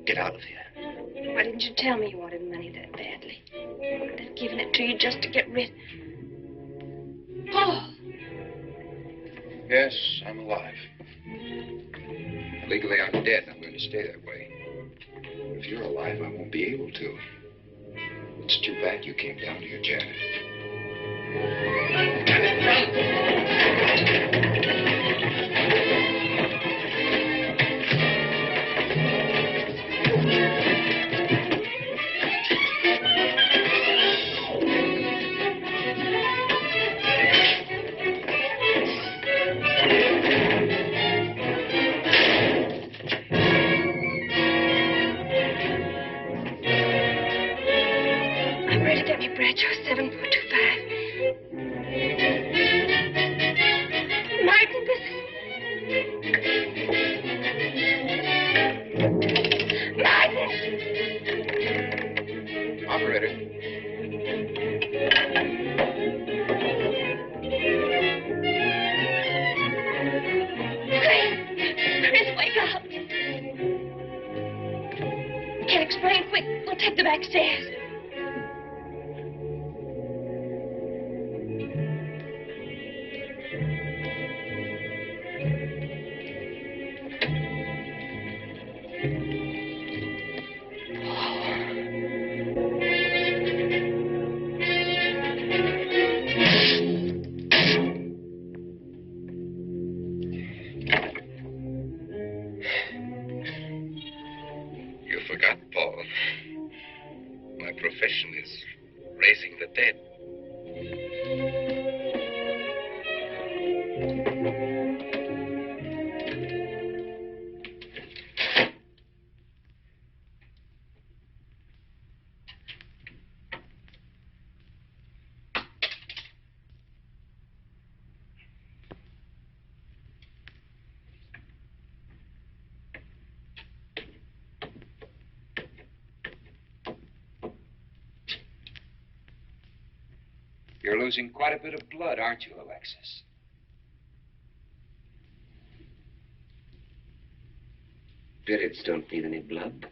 Get out of here. Why didn't you tell me you wanted money that badly? I'd have given it to you just to get rid... Oh! Yes, I'm alive. Legally, I'm dead, and I'm going to stay that way. But if you're alive, I won't be able to. It's too bad you came down here, Janet. I'm ready to get me bread, Joe. 7425. Martin, this is... Martin! Operator. Chris, wake up. Can't explain. Quick, we'll take the back stairs. You're losing quite a bit of blood, aren't you, Alexis? Spirits don't need any blood.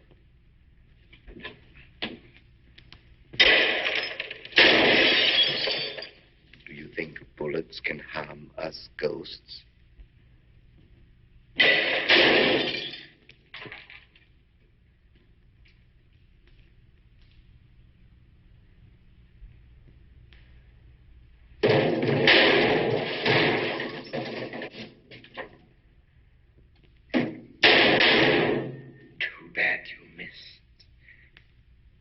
Do you think bullets can harm us ghosts?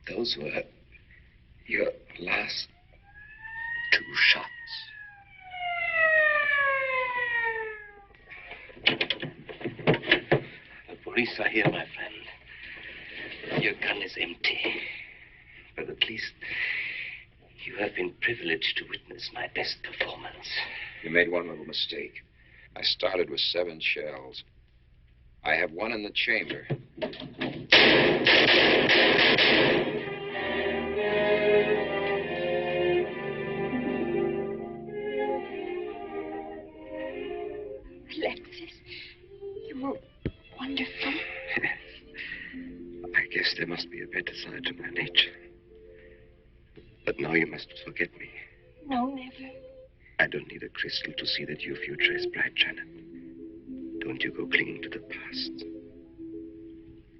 Those were your last 2 shots. The police are here, my friend. Your gun is empty. But at least you have been privileged to witness my best performance. You made one little mistake. I started with 7 shells. I have 1 in the chamber. Alexis, you were wonderful. I guess there must be a better side to my nature. But now you must forget me. No, never. I don't need a crystal to see that your future is bright, Janet. Don't you go clinging to the past.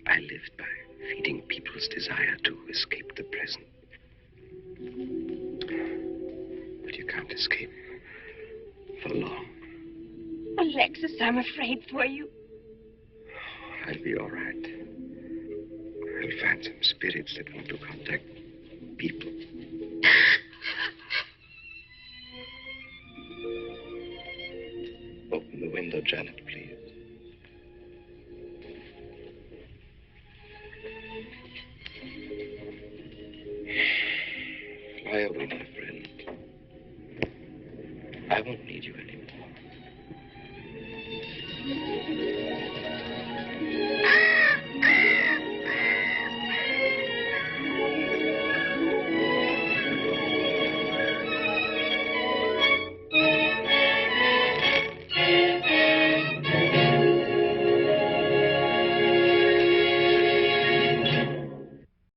I lived by feeding people's desire to escape the present. But you can't escape for long. Alexis, I'm afraid for you. I'll be all right. I'll find some spirits that want to contact people. Open the window, Janet, please. Fly away, my friend. I won't need you anymore.